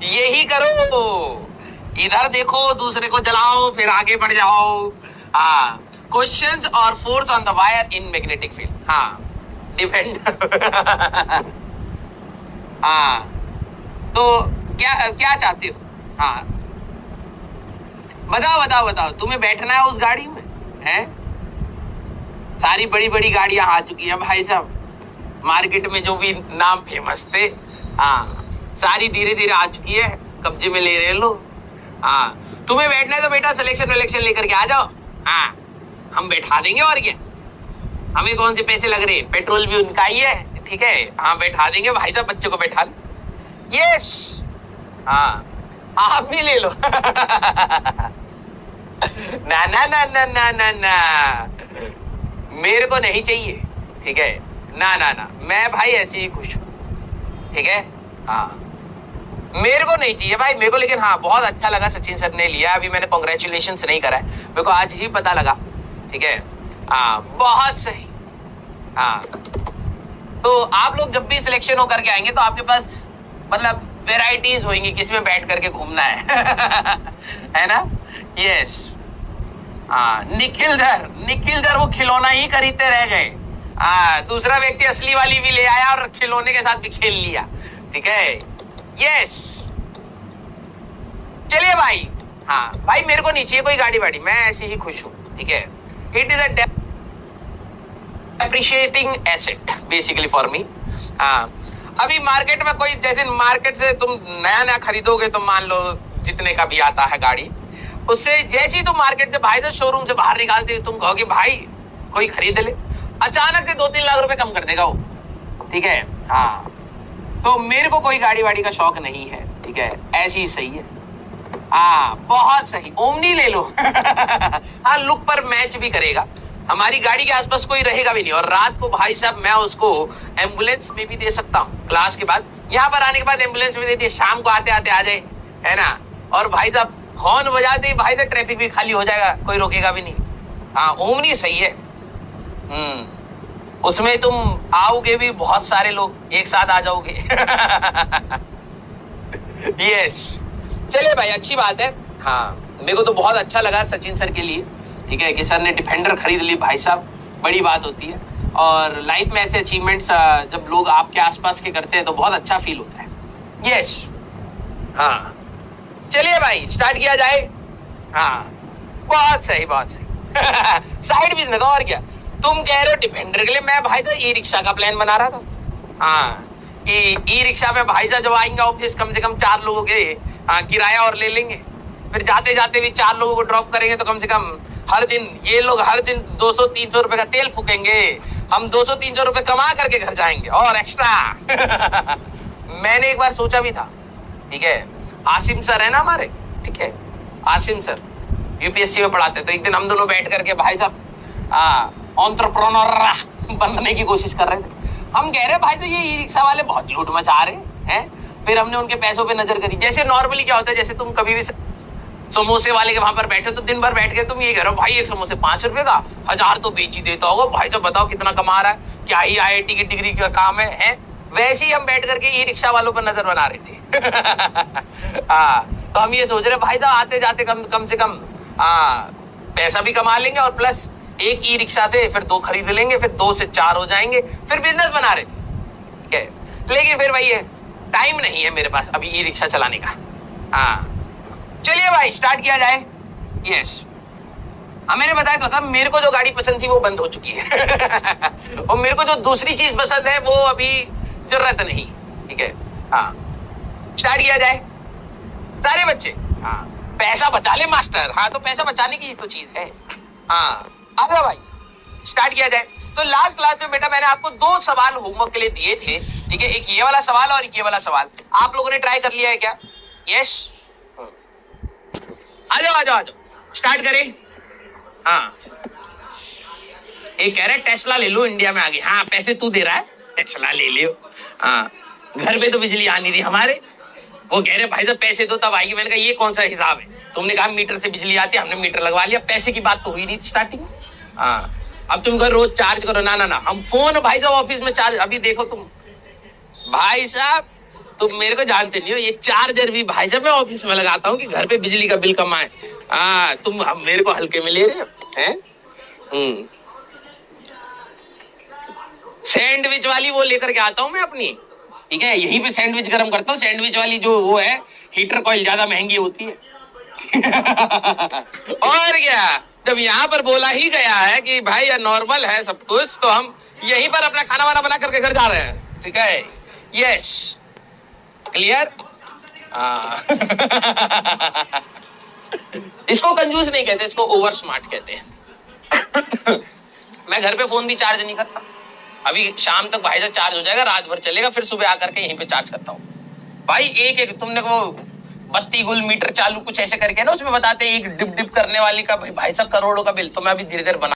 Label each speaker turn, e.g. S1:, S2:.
S1: यही करो, इधर देखो, दूसरे को जलाओ, फिर आगे बढ़ जाओ। हाँ, क्वेश्चंस और force on the wire in magnetic field. हाँ, डिपेंड। हाँ, तो क्या क्या चाहते हो? हाँ, बताओ बताओ बताओ, तुम्हें बैठना है उस गाड़ी में? है, सारी बड़ी बड़ी गाड़ियां आ चुकी है भाई साहब, मार्केट में जो भी नाम फेमस थे, हाँ, सारी धीरे धीरे आ चुकी है, कब्जे में ले रहे लोग। हाँ, तुम्हें बैठना है तो बेटा सिलेक्शन विलेक्शन लेकर के आ जाओ। हाँ, हम बैठा देंगे, और क्या, हमें कौन से पैसे लग रहे हैं, पेट्रोल भी उनका ही है, ठीक है। हाँ, बैठा देंगे भाई साहब, बच्चे को बैठा दे। यस, हाँ, आप भी ले लो। ना ना ना ना ना ना ना, मेरे को नहीं चाहिए, ठीक है। ना ना ना, मैं भाई ऐसे ही खुश हूँ, ठीक है। हाँ, मेरे को नहीं चाहिए भाई, मेरे को, लेकिन हाँ, बहुत अच्छा लगा सचिन सर ने लिया। अभी मैंने कॉन्ग्रेचुलेशन नहीं करा है, मेरे को आज ही पता लगा, ठीक है। हाँ, बहुत सही। हाँ, तो आप लोग जब भी सिलेक्शन होकर के आएंगे तो आपके पास मतलब वेराइटीज होंगी किसमें बैठ करके घूमना है। है ना? यस। हाँ, निखिल धर वो खिलौना ही खरीदते रह गए। हाँ, दूसरा व्यक्ति असली वाली भी ले आया और खिलौने के साथ भी खेल लिया, ठीक है। यस, चलिए भाई। हाँ भाई, मेरे को नहीं चाहिए कोई गाड़ी वाड़ी, मैं ऐसे ही खुश हूँ, ठीक है। It is a appreciating asset basically for me. हाँ, अभी मार्केट में कोई, जैसे मार्केट से तुम नया नया खरीदोगे तो मान लो जितने का भी आता है गाड़ी, उससे जैसे ही तुम मार्केट से भाई से शोरूम से बाहर निकालते तुम कहोगे भाई कोई खरीद ले, अचानक से 2-3 लाख रुपए कम कर देगा वो, ठीक है। हाँ, तो मेरे को कोई गाड़ी वाड़ी का शौक नहीं है, ठीक है, ऐसी ही सही है। हाँ, बहुत सही, ओमनी ले लो। हाँ, लुक पर मैच भी करेगा, हमारी गाड़ी के आसपास कोई रहेगा भी नहीं, और रात को भाई साहब मैं उसको एम्बुलेंस में भी दे सकता हूँ, क्लास के बाद यहाँ पर आने के बाद एम्बुलेंस में देती है, शाम को आते आते आ जाए, है ना। और भाई साहब हॉर्न बजाते ही भाई साहब ट्रैफिक भी खाली हो जाएगा, कोई रोकेगा भी नहीं। हाँ, ओमनी सही है। उसमें तुम आओगे भी, बहुत सारे लोग एक साथ आ जाओगे। यस, चलिए भाई, अच्छी बात है। हाँ, मेरे को तो बहुत अच्छा लगा सचिन सर के लिए, ठीक है, कि सर ने डिफेंडर खरीद ली, भाई साहब बड़ी बात होती है। और लाइफ में ऐसे अचीवमेंट्स जब लोग आपके आसपास के करते हैं तो बहुत अच्छा फील होता है। यस, हाँ, चलिए भाई स्टार्ट किया जाए। हाँ, बहुत सही बहुत सही। साइड बिजनेस, और क्या। तुम कह रहे हो डिफेंडर के लिए, मैं भाई साहब ई रिक्शा का प्लान बना रहा था। हाँ, ई रिक्शा में भाई साहब जब आएंगे ऑफिस, कम से कम 4 लोगों के किराया और ले लेंगे, फिर जाते जाते भी 4 लोगों को ड्रॉप करेंगे, तो कम से कम हर दिन ये लोग हर दिन 200-300 रुपए का तेल फूकेंगे, हम 200-300 रुपए कमा करके घर जाएंगे और एक्स्ट्रा। मैंने एक बार सोचा भी था, ठीक है, आसिम सर है ना हमारे, ठीक है, आसिम सर यूपीएससी में पढ़ाते, तो एक दिन हम दोनों बैठ करके भाई साहब एंटरप्रेन्योर बनने की कोशिश कर रहे थे। हम कह रहे भाई तो ये ई रिक्शा वाले बहुत लूट मचा रहे हैं। फिर हमने उनके पैसों पे नजर करी, जैसे नॉर्मली क्या होता है, जैसे तुम कभी भी समोसे वाले के वहां पर बैठे तो दिन भर बैठ के तुम ये कह रहे हो भाई एक समोसे 5 रुपए का, 1000 तो बेच ही देता होगा भाई साहब, बताओ कितना कमा रहा है, क्या ही IIT की डिग्री का काम है? वैसे ही हम बैठ करके ई रिक्शा वालों पर नजर बना रहे थे। तो हम ये सोच रहे भाई साहब आते जाते कम से कम पैसा भी कमा लेंगे, और प्लस एक ई रिक्शा से फिर 2 खरीद लेंगे, फिर 2 से 4 हो जाएंगे, फिर बिजनेस बना रहे थे, ठीक है। लेकिन फिर वही है, टाइम नहीं है मेरे पास अभी ई रिक्शा चलाने का। हाँ, चलिए भाई स्टार्ट किया जाए। यस, मैंने बताया तो था, मेरे को जो गाड़ी पसंद थी वो बंद हो चुकी है। और मेरे को जो दूसरी चीज पसंद है वो अभी जरूरत नहीं, ठीक है। हाँ, स्टार्ट किया जाए सारे बच्चे। हाँ, पैसा बचा ले मास्टर। हाँ, तो पैसा बचाने की तो चीज है। हाँ, आ जाओ भाई स्टार्ट किया जाए। तो लास्ट क्लास में बेटा मैंने आपको 2 सवाल होमवर्क के लिए दिए थे, ठीक है, एक ये वाला सवाल और एक ये वाला सवाल। आप लोगों ने ट्राई कर लिया है क्या? यस, आ जाओ स्टार्ट करें। हाँ, एक कह रहा है टेस्ला ले लो, इंडिया में आ गई। हाँ, पैसे तू दे रहा है, टेस्ला ले लियो। हाँ, घर पे तो बिजली आ नहीं रही हमारे, वो कह रहे भाई साहब पैसे दो तब आएगी। मैंने कहा ये कौन सा हिसाब है, तुमने कहा मीटर से बिजली आती है, हमने मीटर लगवा लिया, पैसे की बात तो हुई नहीं स्टार्टिंग। हाँ, अब तुम घर रोज चार्ज करो, ना ना ना, हम फोन भाई साहब ऑफिस में चार्ज, अभी देखो तुम भाई साहब तुम मेरे को जानते नहीं हो, ये चार्जर भी भाई साहब मैं ऑफिस में लगाता हूँ कि घर पे बिजली का बिल कम आए। हाँ, तुम अब मेरे को हल्के में ले रहे हो हैं? सैंडविच वाली वो लेकर के आता हूँ मैं अपनी, ठीक है, यहीं पे सैंडविच गरम करता हूँ। सैंडविच वाली जो वो है हीटर कॉइल ज्यादा महंगी होती है। और क्या, जब यहाँ पर बोला ही गया है कि भाई ये नॉर्मल है सब कुछ, तो हम यहीं पर अपना खाना वाना बना करके घर जा रहे हैं, ठीक है। Yes, clear. इसको कंजूस नहीं कहते, इसको ओवर स्मार्ट कहते हैं। मैं घर पे फोन भी चार्ज नहीं करता, अभी शाम तक भाई से चार्ज हो जाएगा, रात भर चलेगा, फिर सुबह आकर के यहीं पे चार्ज करता हूँ भाई। एक एक तुमने वो बत्ती गुल मीटर चालू कुछ ऐसे करके ना उसमें बताते हैं एक डिप डिप करने वाली का भाई साहब करोड़ों का बिल, तो मैं अभी धीरे धीरे बना